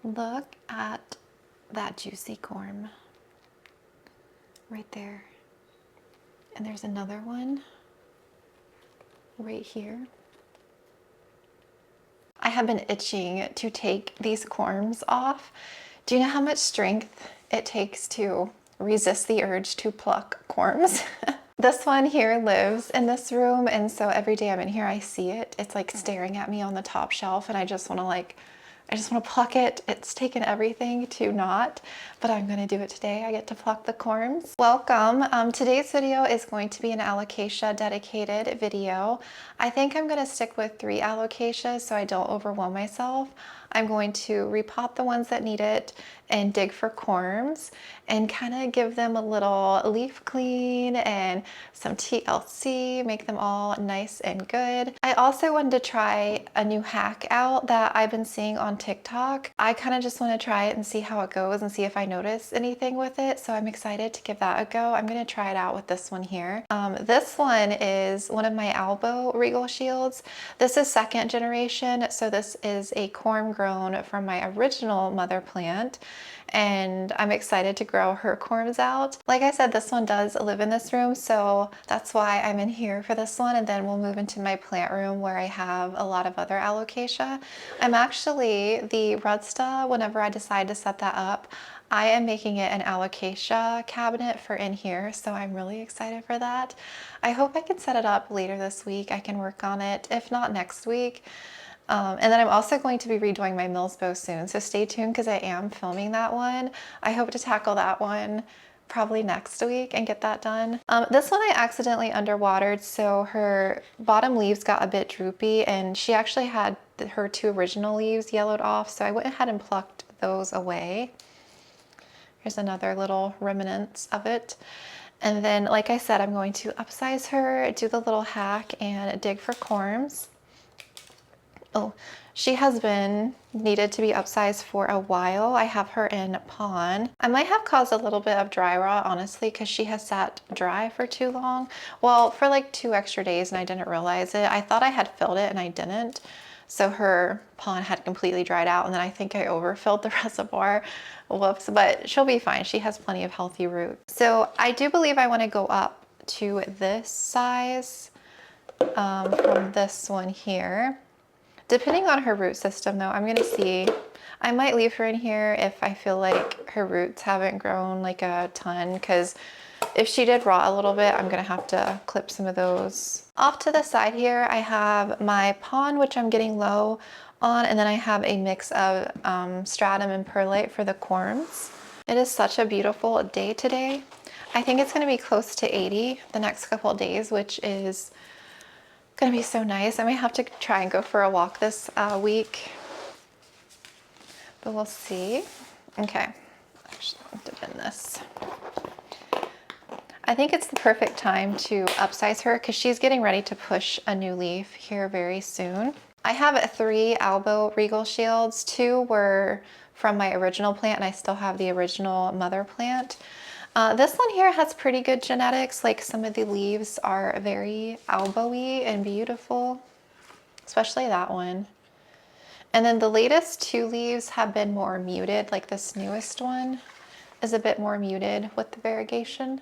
Look at that juicy corm right there. And there's another one right here. I have been itching to take these corms off. Do you know how much strength it takes to resist the urge to pluck corms? This one here lives in this room, and so every day I'm in here I see it. It's like staring at me on the top shelf, and I just want to pluck it. It's taken everything to not, but I'm gonna do it today. I get to pluck the corms. Welcome. Today's video is going to be an alocasia dedicated video. I think I'm gonna stick with 3 alocasias so I don't overwhelm myself. I'm going to repot the ones that need it and dig for corms and kind of give them a little leaf clean and some TLC, make them all nice and good. I also wanted to try a new hack out that I've been seeing on TikTok. I kind of just want to try it and see how it goes and see if I notice anything with it. So I'm excited to give that a go. I'm going to try it out with this one here. This one is one of my albo regal shields. This is 2nd generation. So this is a corm grown from my original mother plant, and I'm excited to grow her corms out. Like I said, this one does live in this room, so that's why I'm in here for this one, and then we'll move into my plant room where I have a lot of other alocasia. I'm actually, the Rhode, whenever I decide to set that up, I am making it an alocasia cabinet for in here, so I'm really excited for that. I hope I can set it up later this week. I can work on it, if not next week. And then I'm also going to be redoing my Mills bow soon, so stay tuned because I am filming that one. I hope to tackle that one probably next week and get that done. This one I accidentally underwatered, so her bottom leaves got a bit droopy, and she actually had her 2 original leaves yellowed off, so I went ahead and plucked those away. Here's another little remnants of it. And then, like I said, I'm going to upsize her, do the little hack, and dig for corms. Oh, she has been needed to be upsized for a while. I have her in pawn. I might have caused a little bit of dry rot, honestly, because she has sat dry for too long. Well, for like 2 extra days, and I didn't realize it. I thought I had filled it and I didn't. So her pawn had completely dried out, and then I think I overfilled the reservoir. Whoops, but she'll be fine. She has plenty of healthy roots. So I do believe I want to go up to this size from this one here. Depending on her root system though, I'm gonna see. I might leave her in here if I feel like her roots haven't grown like a ton, because if she did rot a little bit, I'm gonna have to clip some of those. Off to the side here, I have my pawn, which I'm getting low on, and then I have a mix of stratum and perlite for the corms. It is such a beautiful day today. I think it's gonna be close to 80 the next couple of days, which is gonna be so nice. I may have to try and go for a walk this week, but we'll see. Okay, actually I have to bend this. I think it's the perfect time to upsize her because she's getting ready to push a new leaf here very soon. I have 3 albo regal shields. 2 were from my original plant, and I still have the original mother plant. This one here has pretty good genetics. Like, some of the leaves are very albo-y and beautiful, especially that one. And then the latest 2 leaves have been more muted. Like, this newest one is a bit more muted with the variegation.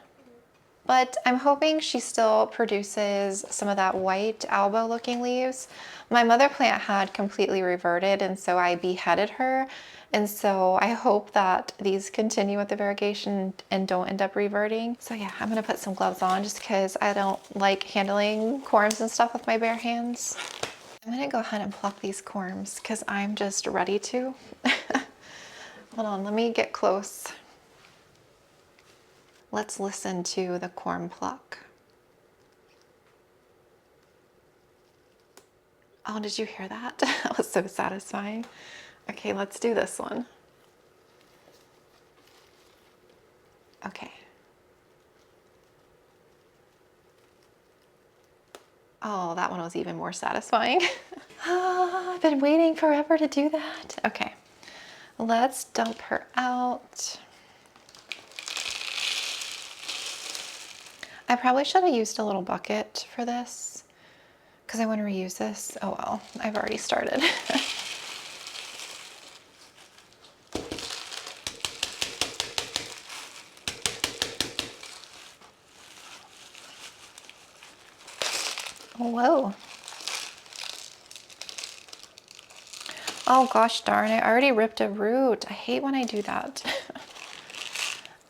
But I'm hoping she still produces some of that white albo looking leaves. My mother plant had completely reverted, and so I beheaded her. And so I hope that these continue with the variegation and don't end up reverting. So yeah, I'm gonna put some gloves on just because I don't like handling corms and stuff with my bare hands. I'm gonna go ahead and pluck these corms because I'm just ready to. Hold on, let me get close. Let's listen to the corm pluck. Oh, did you hear that? That was so satisfying. Okay, let's do this one. Okay. Oh, that one was even more satisfying. Oh, I've been waiting forever to do that. Okay, let's dump her out. I probably should have used a little bucket for this because I want to reuse this. Oh well, I've already started. Whoa. Oh gosh darn it, I already ripped a root. I hate when I do that.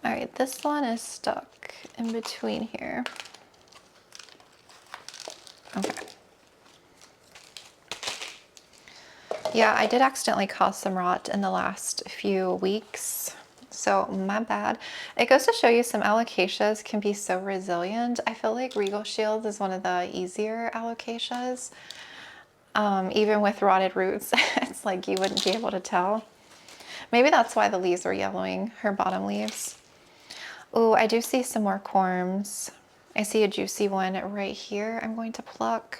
All right, this one is stuck in between here. Okay. Yeah, I did accidentally cause some rot in the last few weeks, so my bad. It goes to show you some alocasias can be so resilient. I feel like Regal Shields is one of the easier alocasias. Even with rotted roots, it's like you wouldn't be able to tell. Maybe that's why the leaves were yellowing, her bottom leaves. Oh, I do see some more corms. I see a juicy one right here I'm going to pluck.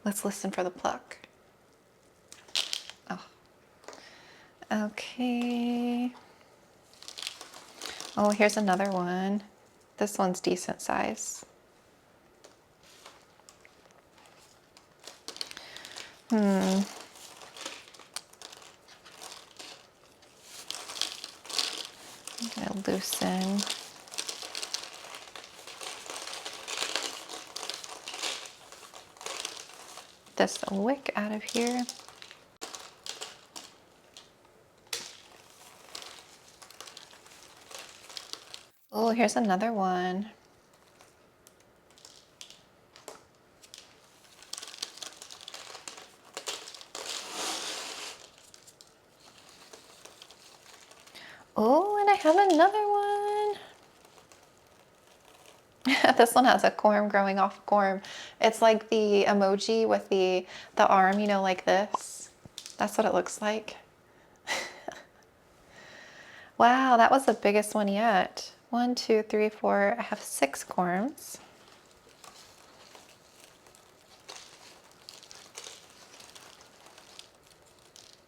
Let's listen for the pluck. Oh. Okay. Oh, here's another one. This one's decent size. I'm gonna loosen. This wick out of here. Oh, here's another one. Oh, and I have another one. This one has a corm growing off corm. It's like the emoji with the arm, you know, like this. That's what it looks like. Wow, that was the biggest one yet. 1, 2, 3, 4. I have 6 corms.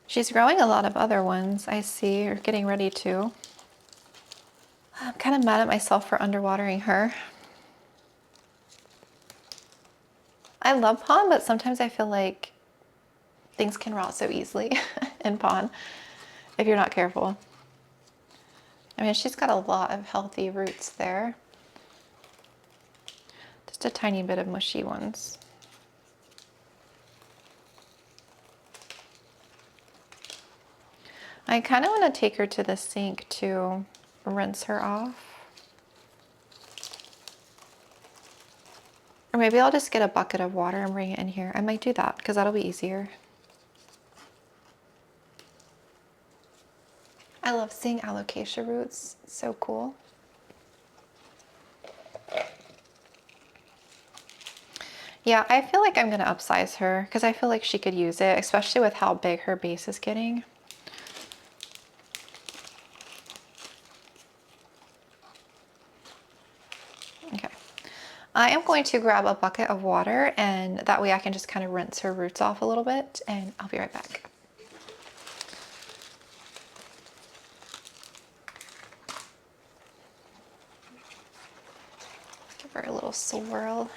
She's growing a lot of other ones, I see, or getting ready to. I'm kind of mad at myself for underwatering her. I love pond, but sometimes I feel like things can rot so easily in pond if you're not careful. I mean, she's got a lot of healthy roots there. Just a tiny bit of mushy ones. I kind of want to take her to the sink to rinse her off. Or maybe I'll just get a bucket of water and bring it in here. I might do that because that'll be easier. I love seeing alocasia roots. It's so cool. Yeah, I feel like I'm going to upsize her because I feel like she could use it, especially with how big her base is getting. Okay. I am going to grab a bucket of water and that way I can just kind of rinse her roots off a little bit and I'll be right back. Give her a little swirl.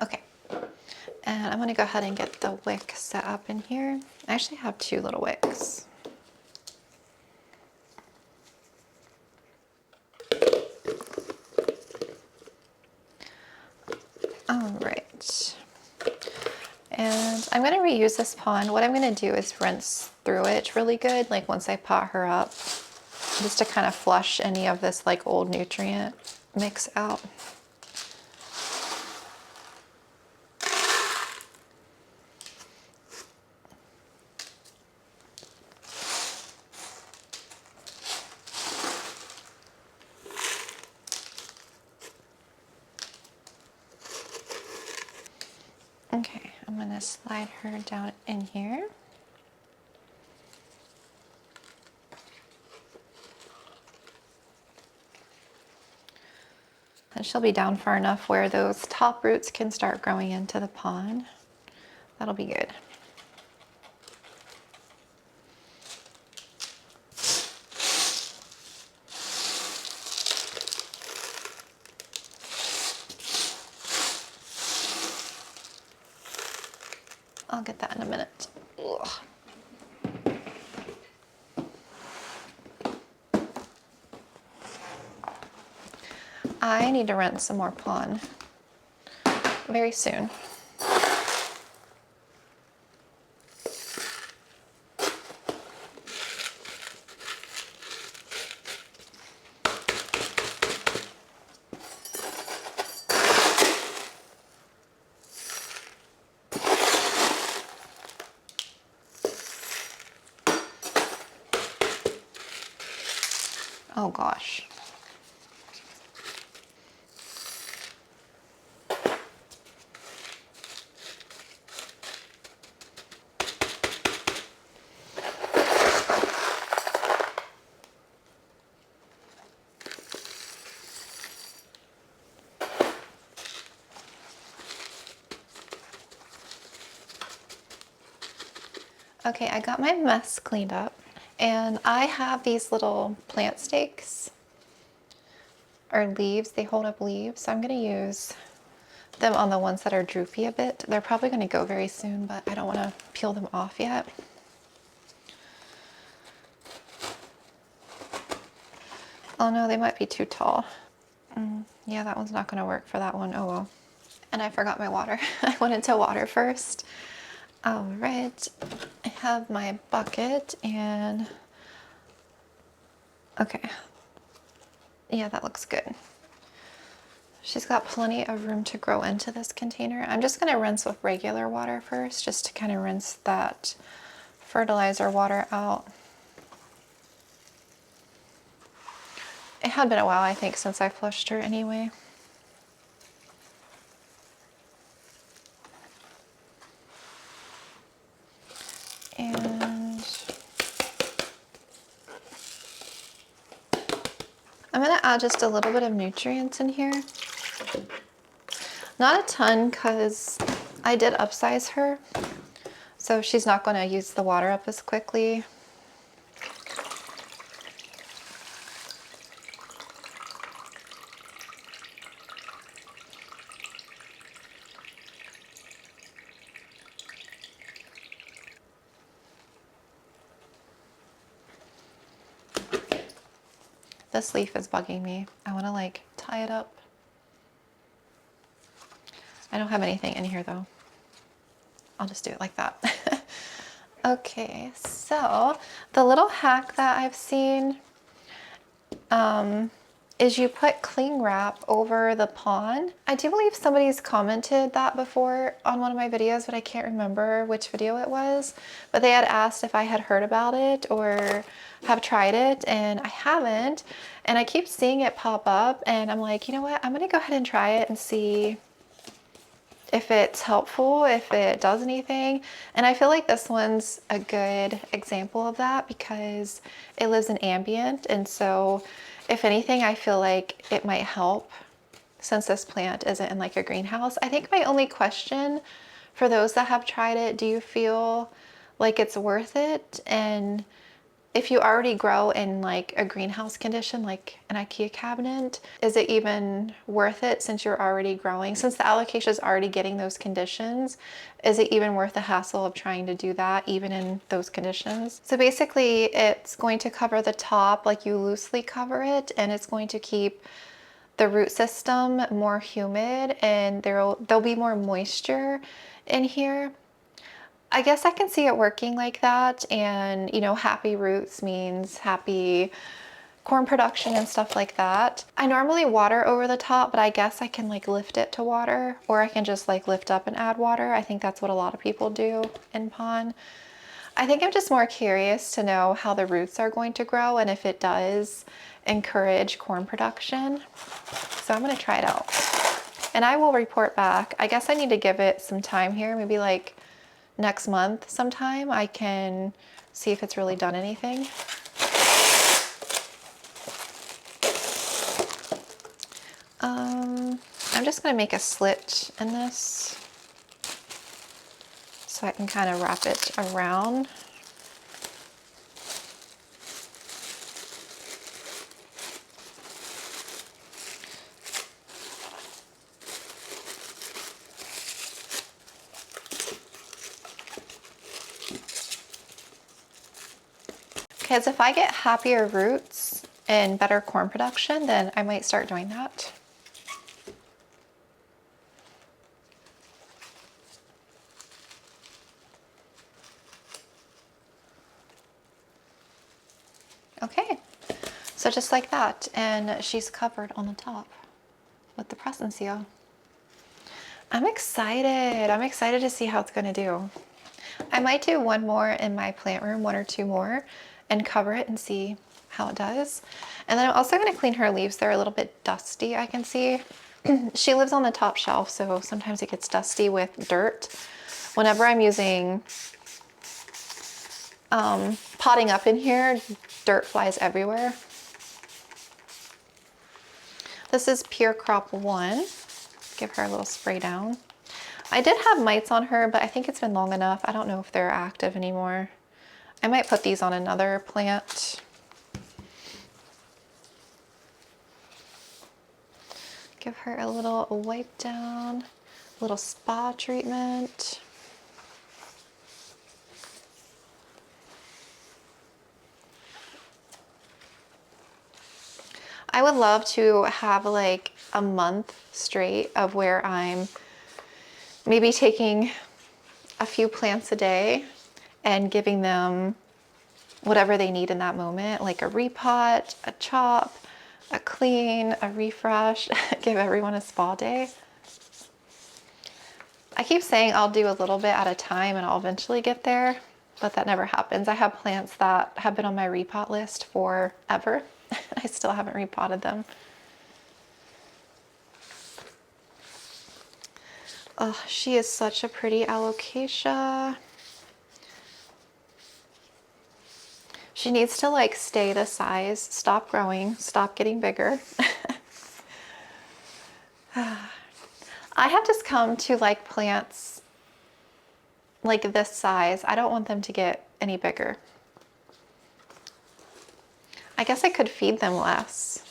Okay. And I'm going to go ahead and get the wick set up in here. I actually have 2 little wicks. All right. And I'm going to reuse this pond. What I'm going to do is rinse through it really good, like once I pot her up, just to kind of flush any of this like old nutrient mix out. Okay, I'm going to slide her down in here. And she'll be down far enough where those top roots can start growing into the pond. That'll be good. I'll get that in a minute. Ugh. I need to rinse some more pond very soon. Oh gosh. Okay, I got my mess cleaned up, and I have these little plant stakes or leaves. They hold up leaves, so I'm going to use them on the ones that are droopy a bit. They're probably going to go very soon, but I don't want to peel them off yet. Oh no, they might be too tall. Yeah, that one's not going to work for that one. Oh well. And I forgot my water. I wanted to water first. All right, I have my bucket and okay. Yeah, that looks good. She's got plenty of room to grow into this container. I'm just going to rinse with regular water first, just to kind of rinse that fertilizer water out. It had been a while, I think, since I flushed her anyway. And I'm going to add just a little bit of nutrients in here. Not a ton, because I did upsize her, so she's not going to use the water up as quickly. This leaf is bugging me. I want to like tie it up. I don't have anything in here though. I'll just do it like that. Okay, so the little hack that I've seen is you put cling wrap over the pond. I do believe somebody's commented that before on one of my videos, but I can't remember which video it was. But they had asked if I had heard about it or have tried it, and I haven't. And I keep seeing it pop up, and I'm like, you know what? I'm gonna go ahead and try it and see if it's helpful, if it does anything. And I feel like this one's a good example of that because it lives in ambient, and so if anything, I feel like it might help since this plant isn't in like a greenhouse. I think my only question for those that have tried it, do you feel like it's worth it? And if you already grow in like a greenhouse condition, like an IKEA cabinet, is it even worth it since you're already growing? Since the alocasia is already getting those conditions, is it even worth the hassle of trying to do that even in those conditions? So basically it's going to cover the top, like you loosely cover it, and it's going to keep the root system more humid, and there'll be more moisture in here. I guess I can see it working like that, and you know, happy roots means happy corm production and stuff like that. I normally water over the top, but I guess I can like lift it to water, or I can just like lift up and add water. I think that's what a lot of people do in pond. I think I'm just more curious to know how the roots are going to grow and if it does encourage corm production. So I'm gonna try it out and I will report back. I guess I need to give it some time here, maybe like next month sometime. I can see if it's really done anything. I'm just gonna make a slit in this so I can kind of wrap it around. Because if I get happier roots and better corm production, then I might start doing that. Okay, so just like that, and she's covered on the top with the press seal. I'm excited. I'm excited to see how it's gonna do. I might do one more in my plant room, one or two more, and cover it and see how it does. And then I'm also gonna clean her leaves. They're a little bit dusty, I can see. She lives on the top shelf, so sometimes it gets dusty with dirt. Whenever I'm using potting up in here, dirt flies everywhere. This is Pure Crop 1. Give her a little spray down. I did have mites on her, but I think it's been long enough. I don't know if they're active anymore. I might put these on another plant. Give her a little wipe down, a little spa treatment. I would love to have like a month straight of where I'm maybe taking a few plants a day and giving them whatever they need in that moment, like a repot, a chop, a clean, a refresh, give everyone a spa day. I keep saying I'll do a little bit at a time and I'll eventually get there, but that never happens. I have plants that have been on my repot list forever. I still haven't repotted them. Oh, she is such a pretty alocasia. She needs to like stay the size, stop growing, stop getting bigger. I have just come to like plants like this size. I don't want them to get any bigger. I guess I could feed them less.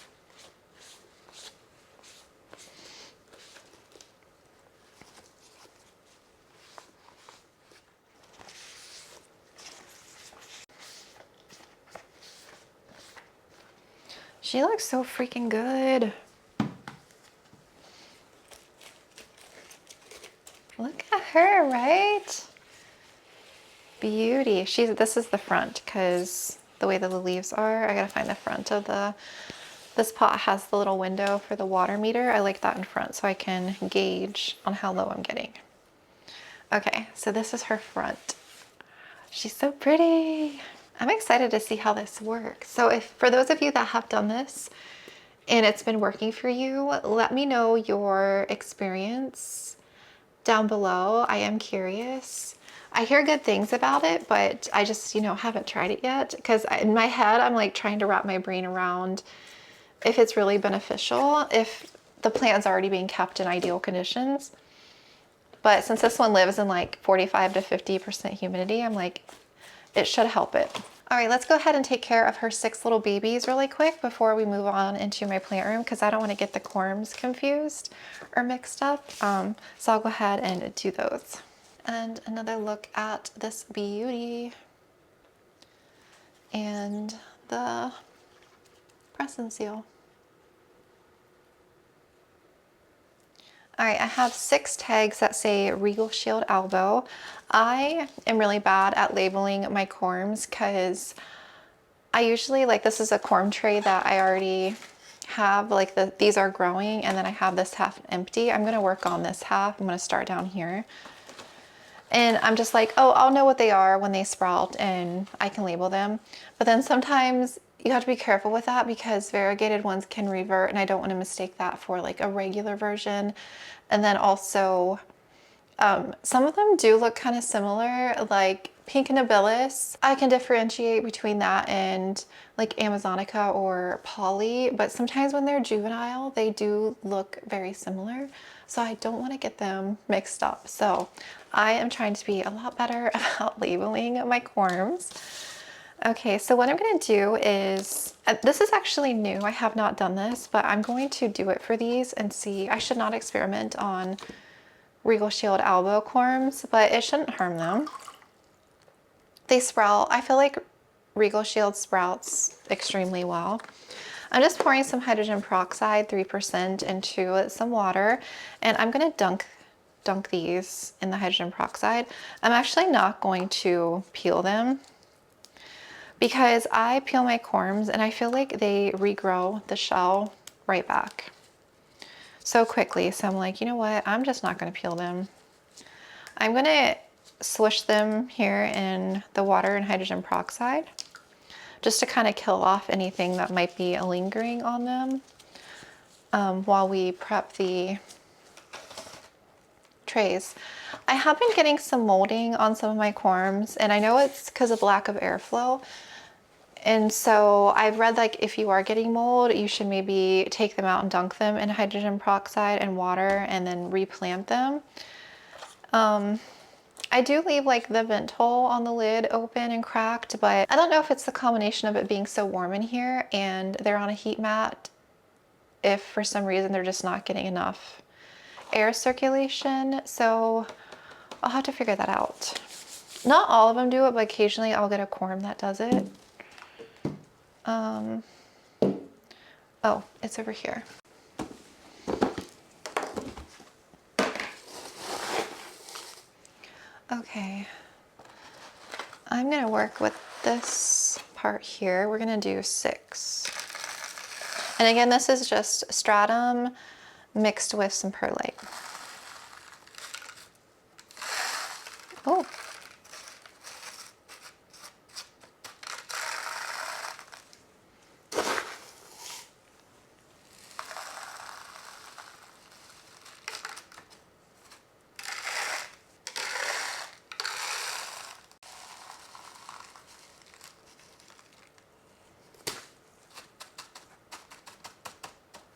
She looks so freaking good. Look at her, right? Beauty. This is the front because the way that the leaves are, I gotta find the front of this pot has the little window for the water meter. I like that in front so I can gauge on how low I'm getting. Okay, so this is her front. She's so pretty. I'm excited to see how this works. So for those of you that have done this and it's been working for you, let me know your experience down below. I am curious. I hear good things about it, but I just, haven't tried it yet because in my head, I'm like trying to wrap my brain around if it's really beneficial, if the plant's already being kept in ideal conditions. But since this one lives in like 45 to 50% humidity, I'm like, it should help it. All right, let's go ahead and take care of her 6 little babies really quick before we move on into my plant room because I don't want to get the corms confused or mixed up. So I'll go ahead and do those. And another look at this beauty and the press and seal. All right, I have 6 tags that say Regal Shield Albo. I am really bad at labeling my corms because I usually, this is a corm tray that I already have, these are growing and then I have this half empty. I'm gonna work on this half. I'm gonna start down here. And I'm just like, oh, I'll know what they are when they sprout and I can label them. But then sometimes you have to be careful with that because variegated ones can revert and I don't want to mistake that for like a regular version. And then also, some of them do look kind of similar, like pink nobilis. I can differentiate between that and like Amazonica or Polly, but sometimes when they're juvenile, they do look very similar. So I don't want to get them mixed up. So I am trying to be a lot better about labeling my corms. Okay, so what I'm going to do is, this is actually new. I have not done this, but I'm going to do it for these and see. I should not experiment on Regal Shield Albo corms, but it shouldn't harm them. They sprout. I feel like Regal Shield sprouts extremely well. I'm just pouring some hydrogen peroxide, 3%, into some water, and I'm gonna dunk these in the hydrogen peroxide. I'm actually not going to peel them because I peel my corms and I feel like they regrow the shell right back so quickly. So I'm like, you know what? I'm just not gonna peel them. I'm gonna swish them here in the water and hydrogen peroxide just to kind of kill off anything that might be lingering on them while we prep the trays. I have been getting some molding on some of my corms, and I know it's because of lack of airflow. And so I've read like if you are getting mold, you should maybe take them out and dunk them in hydrogen peroxide and water and then replant them. I do leave like the vent hole on the lid open and cracked, but I don't know if it's the combination of it being so warm in here and they're on a heat mat, if for some reason they're just not getting enough air circulation. So I'll have to figure that out. Not all of them do it, but occasionally I'll get a corm that does it. Oh, it's over here. Okay, I'm gonna work with this part here. We're gonna do 6. And again, this is just stratum mixed with some perlite. Oh.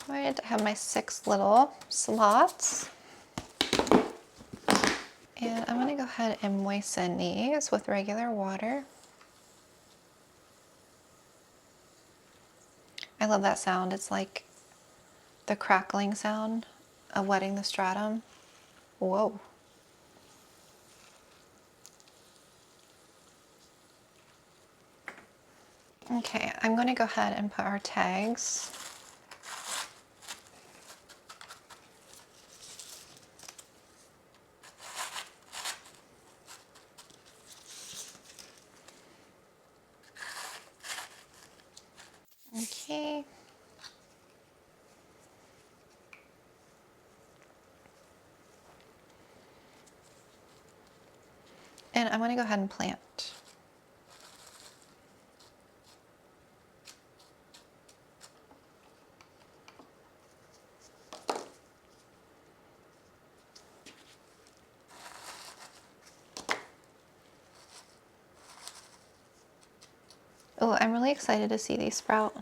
Right, I have my 6 little slots. And I'm gonna go ahead and moisten these with regular water. I love that sound. It's like the crackling sound of wetting the stratum. Whoa. Okay, I'm gonna go ahead and put our tags. Okay. And I'm gonna go ahead and plant. Oh, I'm really excited to see these sprout.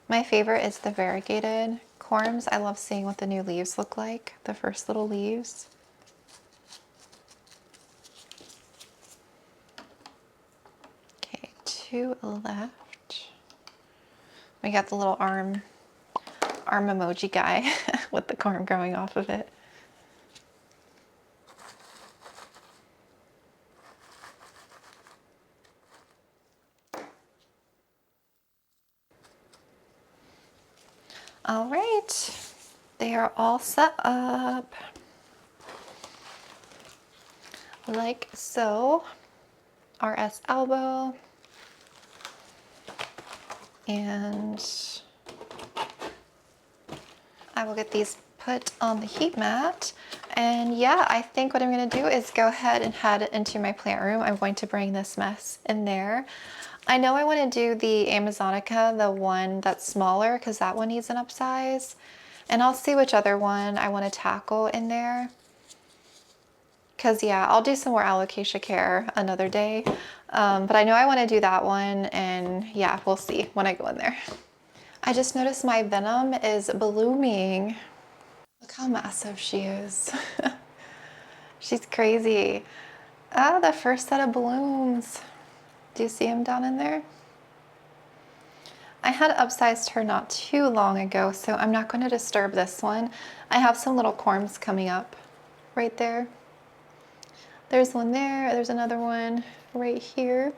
My favorite is the variegated corms. I love seeing what the new leaves look like, the first little leaves. Okay, 2 left. We got the little arm emoji guy with the corm growing off of it. All right, they are all set up like so. RS elbow, and I will get these put on the heat mat. And yeah, I think what I'm gonna do is go ahead and head into my plant room. I'm going to bring this mess in there. I know I want to do the Amazonica, the one that's smaller, because that one needs an upsize. And I'll see which other one I want to tackle in there. Because yeah, I'll do some more alocasia care another day. But I know I want to do that one, and yeah, we'll see when I go in there. I just noticed my venom is blooming. Look how massive she is. She's crazy. Ah, the first set of blooms. Do you see them down in there? I had upsized her not too long ago, so I'm not going to disturb this one. I have some little corms coming up right there. There's one there, there's another one right here.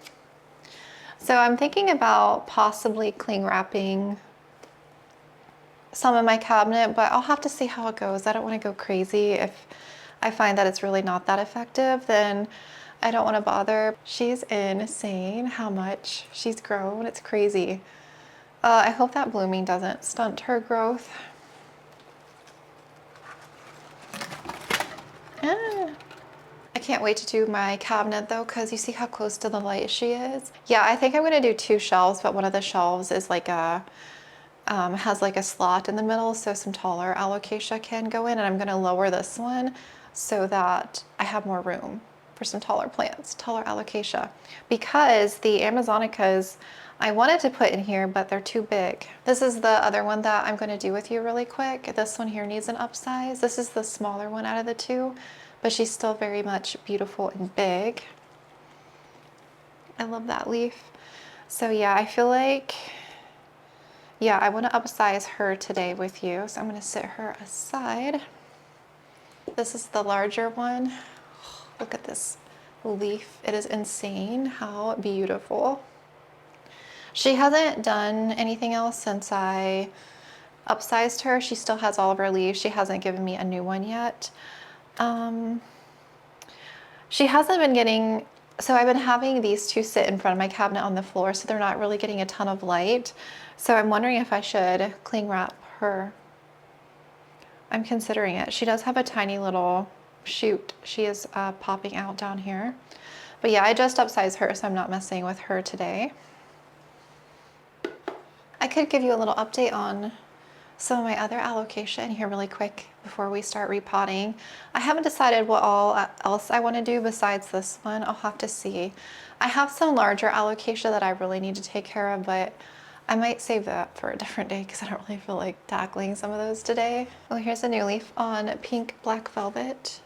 So I'm thinking about possibly cling wrapping some of my cabinet, but I'll have to see how it goes. I don't want to go crazy. If I find that it's really not that effective, then I don't want to bother. She's insane how much she's grown. It's crazy. I hope that blooming doesn't stunt her growth. Ah. I can't wait to do my cabinet though, because you see how close to the light she is. Yeah, I think I'm gonna do 2 shelves, but one of the shelves is like a has like a slot in the middle, so some taller alocasia can go in, and I'm gonna lower this one so that I have more room for some taller plants, taller alocasia, because the Amazonicas I wanted to put in here, but they're too big. This is the other one that I'm gonna do with you really quick. This one here needs an upsize. This is the smaller one out of the 2, but she's still very much beautiful and big. I love that leaf. So yeah, I feel like, yeah, I want to upsize her today with you. So I'm going to set her aside. This is the larger one. Look at this leaf. It is insane how beautiful. She hasn't done anything else since I upsized her. She still has all of her leaves. She hasn't given me a new one yet. She hasn't been getting, so I've been having these 2 sit in front of my cabinet on the floor, so they're not really getting a ton of light. So I'm wondering if I should cling wrap her. I'm considering it. She does have a tiny little shoot. She is popping out down here. But yeah, I just upsized her, so I'm not messing with her today. I could give you a little update on some of my other alocasia in here really quick before we start repotting. I haven't decided what else I want to do besides this one. I'll have to see. I have some larger alocasia that I really need to take care of, but I might save that for a different day because I don't really feel like tackling some of those today. Well, here's a new leaf on pink black velvet.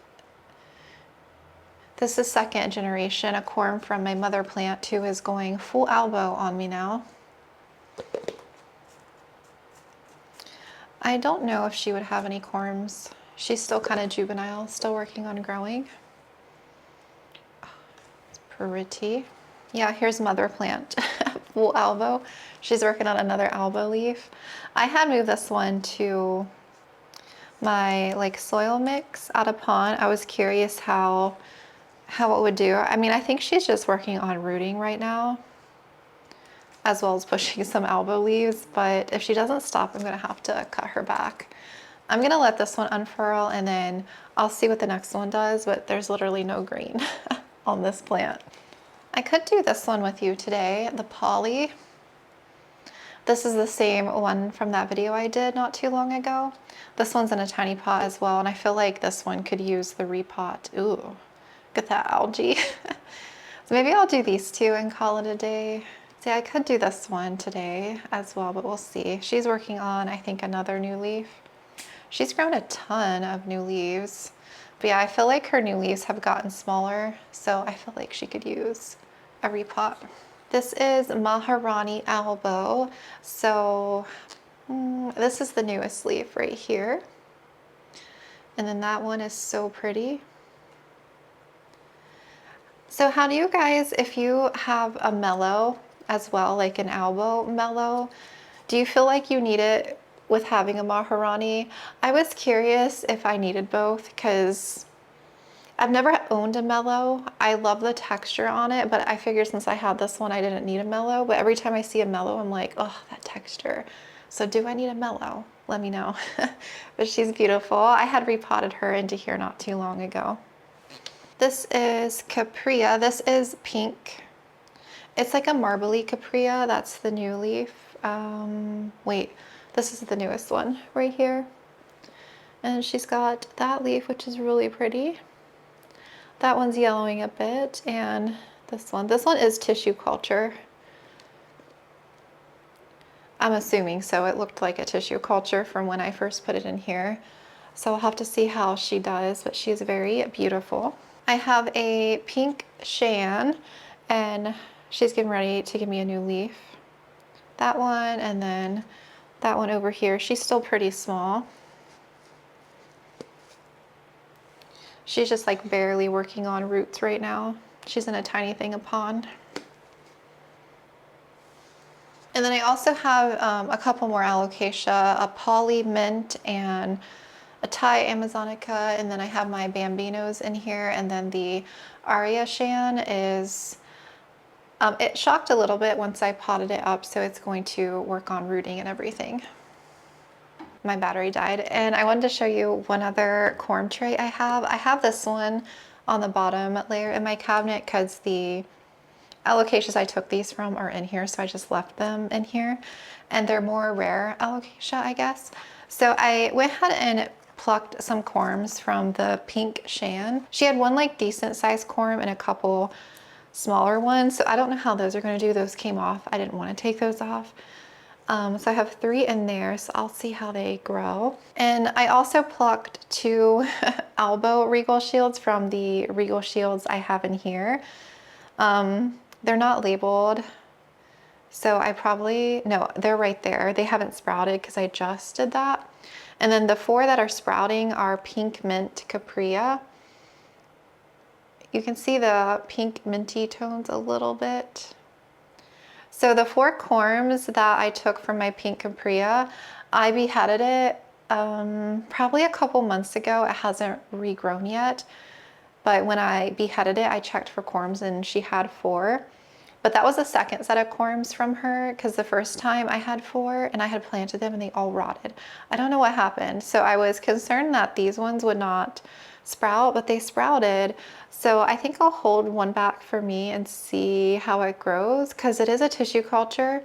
This is 2nd generation, a corm from my mother plant who is going full albo on me now. I don't know if she would have any corms. She's still kind of juvenile, still working on growing. Oh, it's pretty. Yeah, here's mother plant, full albo. She's working on another albo leaf. I had moved this one to my like soil mix out of pond. I was curious how it would do. I mean, I think she's just working on rooting right now, as well as pushing some albo leaves, but if she doesn't stop, I'm gonna have to cut her back. I'm gonna let this one unfurl and then I'll see what the next one does, but there's literally no green on this plant. I could do this one with you today, the poly. This is the same one from that video I did not too long ago. This one's in a tiny pot as well, and I feel like this one could use the repot. Ooh, look at that algae. So maybe I'll do these 2 and call it a day. See, I could do this one today as well, but we'll see. She's working on, I think, another new leaf. She's grown a ton of new leaves. But yeah, I feel like her new leaves have gotten smaller, so I feel like she could use a repot. This is Maharani albo. So this is the newest leaf right here. And then that one is so pretty. So how do you guys, if you have a mellow as well, like an albo mellow, do you feel like you need it with having a Maharani? I was curious if I needed both because I've never owned a mellow. I love the texture on it, but I figured since I had this one, I didn't need a mellow. But every time I see a mellow, I'm like, oh, that texture. So do I need a mellow? Let me know. But she's beautiful. I had repotted her into here not too long ago. This is Capria. This is pink. It's like a marbly Capria. That's the new leaf. Wait, this is the newest one right here. And she's got that leaf, which is really pretty. That one's yellowing a bit, and this one is tissue culture. I'm assuming so. It looked like a tissue culture from when I first put it in here. So I'll have to see how she does, but she's very beautiful. I have a pink Shan, and she's getting ready to give me a new leaf. That one, and then that one over here. She's still pretty small. She's just like barely working on roots right now. She's in a tiny thing of pond. And then I also have a couple more alocasia, a poly mint and a Thai amazonica, and then I have my bambinos in here, and then the aria shan is, it shocked a little bit once I potted it up, so it's going to work on rooting and everything. My battery died, and I wanted to show you one other corm tray I have. I have this one on the bottom layer in my cabinet because the alocasias I took these from are in here, so I just left them in here, and they're more rare alocasia, I guess. So I went ahead and plucked some corms from the pink shan. She had one like decent sized corm and a couple smaller ones, so I don't know how those are going to do. Those came off. I didn't want to take those off. So I have 3 in there, so I'll see how they grow. And I also plucked 2 albo regal shields from the regal shields I have in here. They're not labeled, so I probably, no, they're right there. They haven't sprouted because I just did that. And then the 4 that are sprouting are pink mint capria. You can see the pink minty tones a little bit. So the 4 corms that I took from my pink capria, I beheaded it probably a couple months ago. It hasn't regrown yet. But when I beheaded it, I checked for corms and she had 4. But that was the second set of corms from her because the first time I had 4 and I had planted them and they all rotted. I don't know what happened. So I was concerned that these ones would not sprout, but they sprouted. So I think I'll hold one back for me and see how it grows because it is a tissue culture.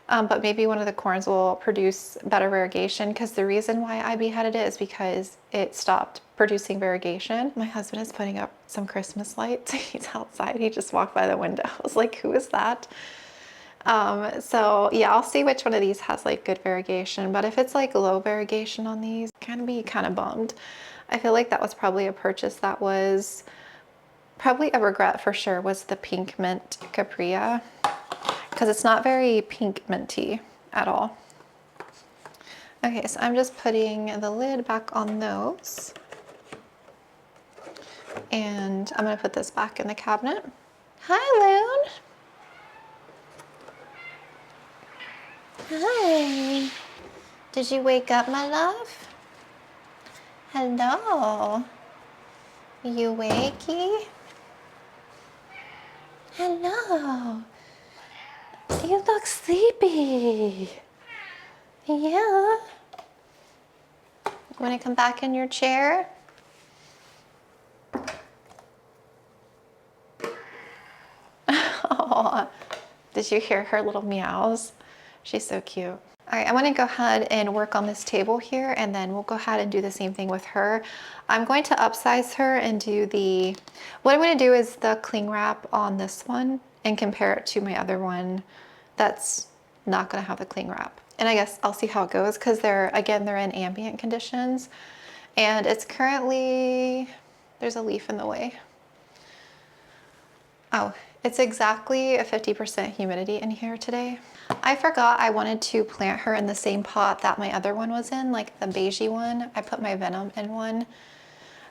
But maybe one of the corms will produce better variegation because the reason why I beheaded it is because it stopped producing variegation. My husband is putting up some Christmas lights. He's outside. He just walked by the window. I was like, who is that? So yeah, I'll see which one of these has like good variegation. But if it's like low variegation on these, I'm gonna be kind of bummed. I feel like that was probably a purchase that was probably a regret for sure, was the pink mint capria, because it's not very pink minty at all. Okay, so I'm just putting the lid back on those. And I'm gonna put this back in the cabinet. Hi, Loon. Hi. Did you wake up, my love? Hello. You wakey? Hello. You look sleepy. Yeah. You want to come back in your chair? Oh, did you hear her little meows? She's so cute. All right, I want to go ahead and work on this table here, and then we'll go ahead and do the same thing with her. I'm going to upsize her and do the, what I'm going to do is the cling wrap on this one and compare it to my other one that's not going to have the cling wrap. And I guess I'll see how it goes because they're in ambient conditions, and it's currently, there's a leaf in the way. Oh, it's exactly a 50% humidity in here today. I forgot I wanted to plant her in the same pot that my other one was in, like the beigey one. I put my venom in one.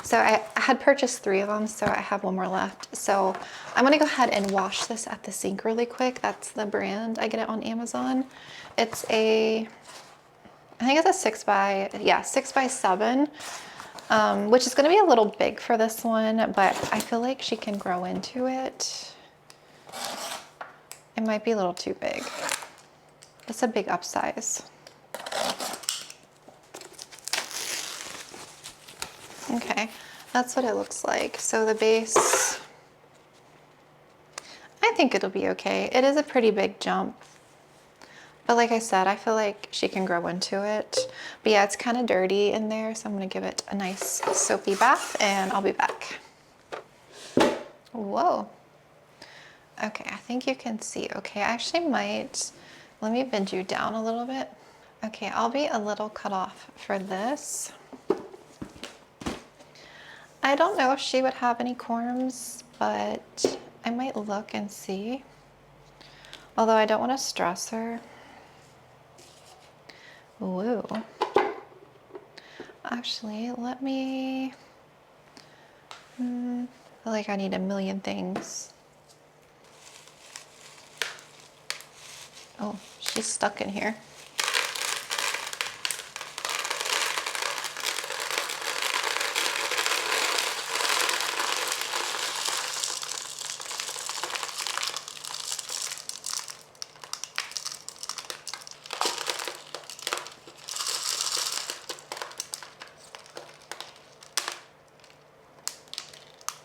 So I had purchased 3 of them, so I have 1 more left. So I'm gonna go ahead and wash this at the sink really quick. That's the brand. I get it on Amazon. It's a, I think it's a 6 by 7, which is gonna be a little big for this one, but I feel like she can grow into it. It might be a little too big. It's a big upsize. Okay, that's what it looks like. So the base, I think it'll be okay. It is a pretty big jump. But like I said, I feel like she can grow into it. But yeah, it's kind of dirty in there, so I'm gonna give it a nice soapy bath and I'll be back. Whoa. Okay, I think you can see. Okay, I actually might, let me bend you down a little bit. Okay, I'll be a little cut off for this. I don't know if she would have any corms, but I might look and see. Although I don't want to stress her. Woo. Actually, let me I feel like I need a million things. Oh, she's stuck in here.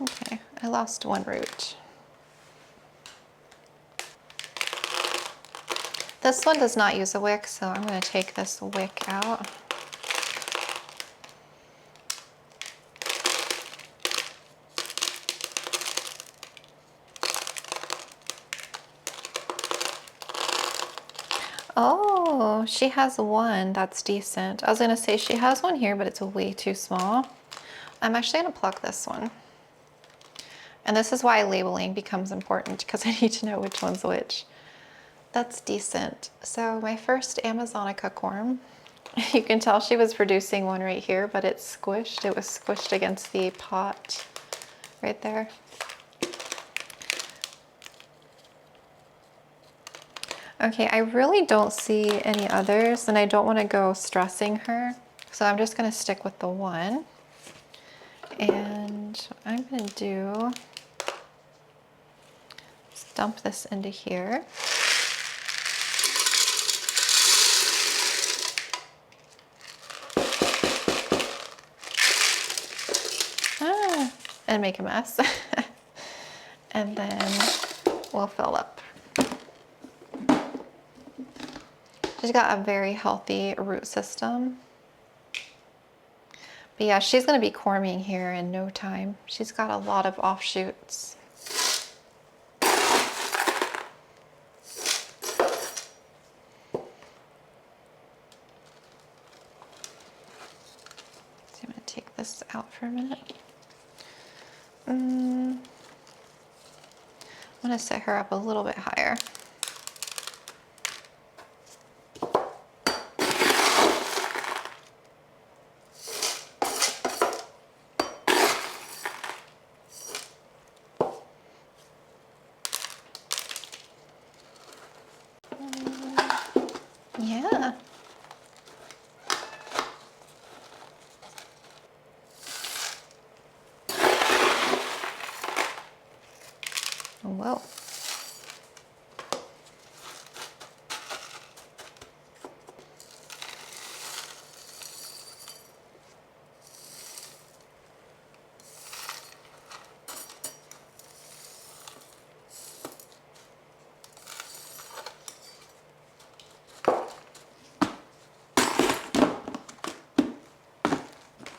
Okay, I lost one root. This one does not use a wick, so I'm going to take this wick out. Oh, she has one. That's decent. I was going to say she has one here, but it's way too small. I'm actually going to pluck this one. And this is why labeling becomes important, because I need to know which one's which. That's decent. So my first Amazonica corm, you can tell she was producing one right here, but it's squished. It was squished against the pot right there. Okay, I really don't see any others, and I don't want to go stressing her. So I'm just going to stick with the one. And what I'm going to do is dump this into here. And make a mess. And then we'll fill up. She's got a very healthy root system. But yeah, she's going to be corming here in no time. She's got a lot of offshoots. So I'm going to take this out for a minute. I'm going to set her up a little bit higher. Yeah. Whoa.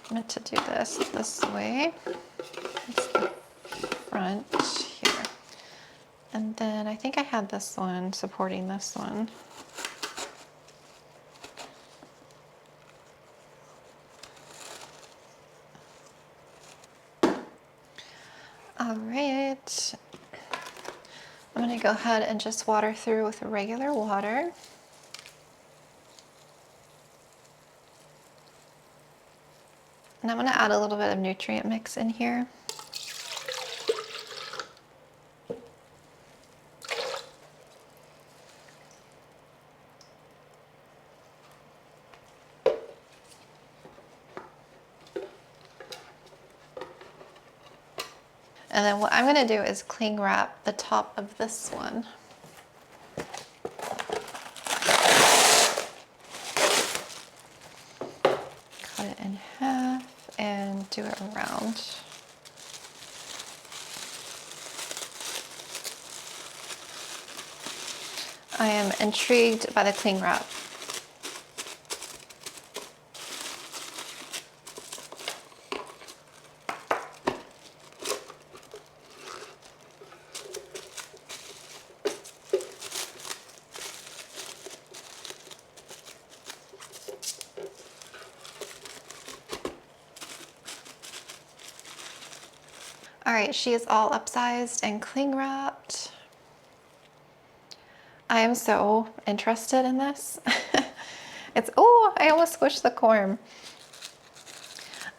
I meant to do this way. It's the front here. And then I think I had this one supporting this one. All right. I'm going to go ahead and just water through with regular water. And I'm going to add a little bit of nutrient mix in here. And then what I'm going to do is cling wrap the top of this one. Cut it in half and do it around. I am intrigued by the cling wrap. All right, she is all upsized and cling wrapped. I am so interested in this. Oh, I almost squished the corm.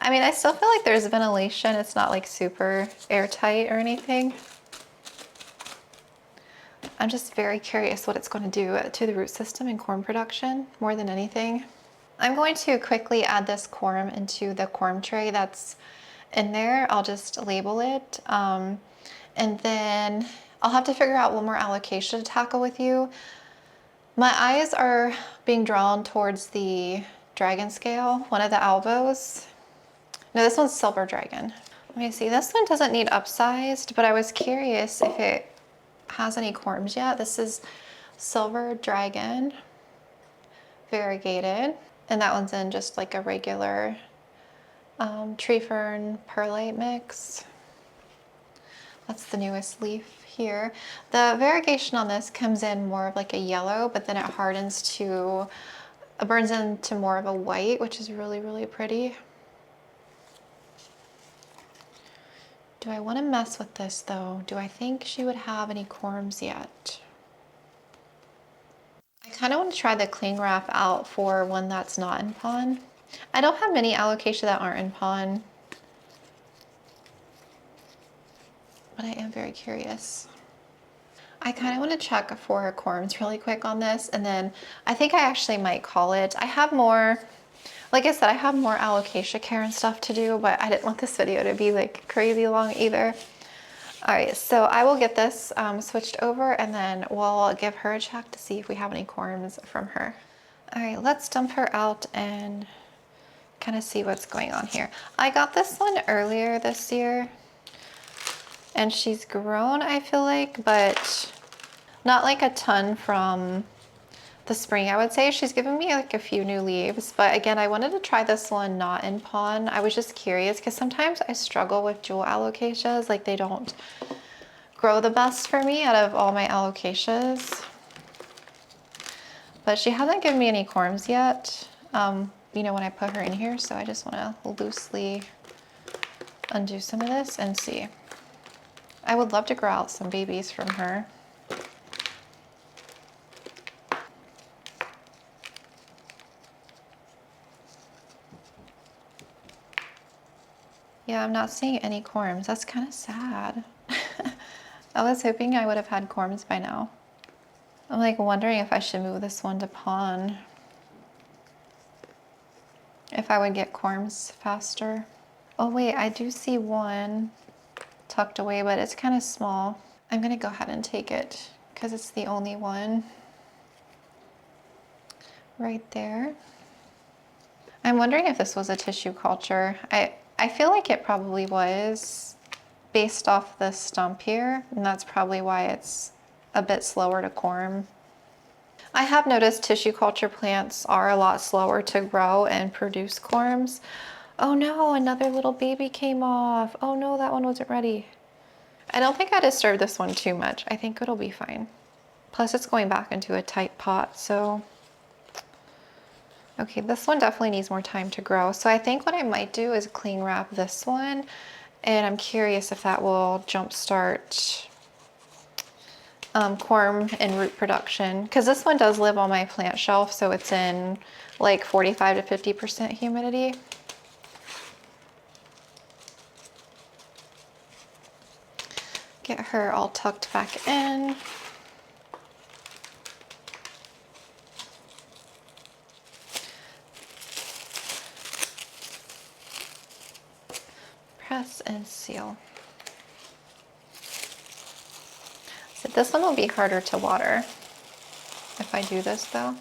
I mean, I still feel like there's ventilation. It's not like super airtight or anything. I'm just very curious what it's going to do to the root system and corm production more than anything. I'm going to quickly add this corm into the corm tray that's in there. I'll just label it. And then I'll have to figure out one more alocasia to tackle with you. My eyes are being drawn towards the dragon scale, one of the albos. No, this one's silver dragon. Let me see, this one doesn't need upsized, but I was curious if it has any corms yet. This is silver dragon, variegated. And that one's in just like a regular tree fern perlite mix. That's the newest leaf here. The variegation on this comes in more of like a yellow, but then it hardens to, it burns into more of a white, which is really, really pretty. Do I want to mess with this though? Do I think she would have any corms yet? I kind of want to try the cling wrap out for one that's not in pon. I don't have many alocasia that aren't in pon, but I am very curious. I kind of want to check for corms really quick on this, and then I think I actually might call it. I have more, like I said, I have more alocasia care and stuff to do, but I didn't want this video to be like crazy long either. All right, so I will get this switched over, and then we'll give her a check to see if we have any corms from her. All right, let's dump her out and kind of see what's going on here. I got this one earlier this year, and she's grown, I feel like, but not like a ton from the spring. I would say she's given me like a few new leaves, but again, I wanted to try this one not in pon. I was just curious because sometimes I struggle with jewel alocasias, like they don't grow the best for me out of all my alocasias. But she hasn't given me any corms yet, you know, when I put her in here, so I just want to loosely undo some of this and see. I would love to grow out some babies from her. Yeah, I'm not seeing any corms. That's kind of sad. I was hoping I would have had corms by now. I'm like wondering if I should move this one to pon. If I would get corms faster. Oh wait, I do see one tucked away, but it's kind of small. I'm gonna go ahead and take it because it's the only one right there. I'm wondering if this was a tissue culture. I feel like it probably was based off this stump here, and that's probably why it's a bit slower to corm. I have noticed tissue culture plants are a lot slower to grow and produce corms. Oh no, another little baby came off. Oh no, that one wasn't ready. I don't think I disturbed this one too much. I think it'll be fine. Plus it's going back into a tight pot, so. Okay, this one definitely needs more time to grow. So I think what I might do is cling wrap this one, and I'm curious if that will jumpstart corm and root production, because this one does live on my plant shelf, so it's in like 45 to 50% humidity. Get her all tucked back in. Press and seal. So this one will be harder to water if I do this though.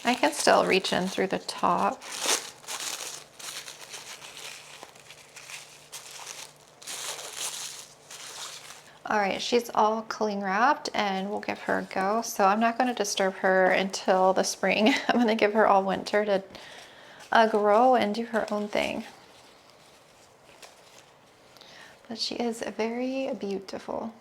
I can still reach in through the top. All right, she's all cling wrapped and we'll give her a go. So I'm not going to disturb her until the spring. I'm going to give her all winter to grow and do her own thing. But she is very beautiful.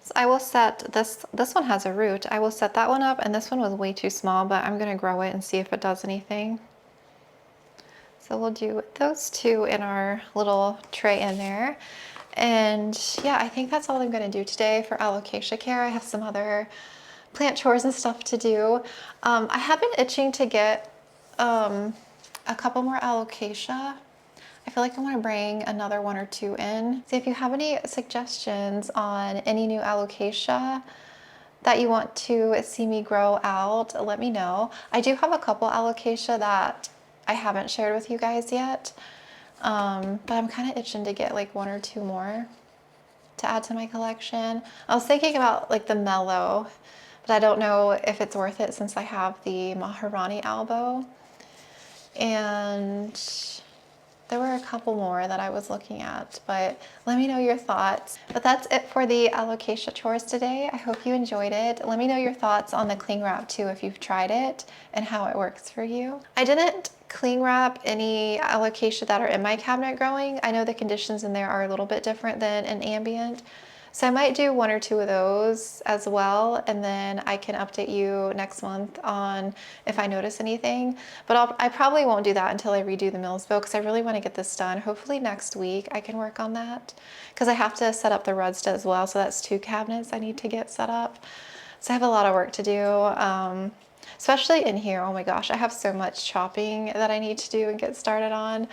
So I will set this one has a root. I will set that one up, and this one was way too small, but I'm going to grow it and see if it does anything. So So we'll do those two in our little tray in there. And yeah, I think that's all I'm gonna do today for alocasia care. I have some other plant chores and stuff to do. I have been itching to get a couple more alocasia. I feel like I want to bring another one or two in. So if you have any suggestions on any new alocasia that you want to see me grow out, let me know. I do have a couple alocasia that I haven't shared with you guys yet, but I'm kind of itching to get like one or two more to add to my collection. I was thinking about like the mellow, but I don't know if it's worth it since I have the Maharani albo. And there were a couple more that I was looking at, but let me know your thoughts. But that's it for the alocasia chores today. I hope you enjoyed it. Let me know your thoughts on the cling wrap too if you've tried it and how it works for you. I didn't cling wrap any alocasia that are in my cabinet growing. I know the conditions in there are a little bit different than an ambient. So I might do one or two of those as well, and then I can update you next month on if I notice anything. But I probably won't do that until I redo the Millsville because I really want to get this done. Hopefully next week I can work on that because I have to set up the Rhodes as well. So that's 2 cabinets I need to get set up. So I have a lot of work to do, especially in here. Oh my gosh, I have so much chopping that I need to do and get started on.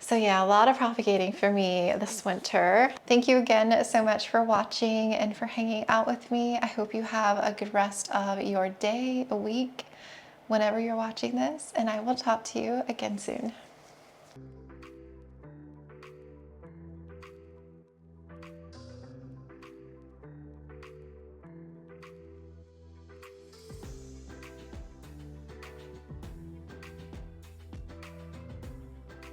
So yeah, a lot of propagating for me this winter. Thank you again so much for watching and for hanging out with me. I hope you have a good rest of your day, a week, whenever you're watching this, and I will talk to you again soon.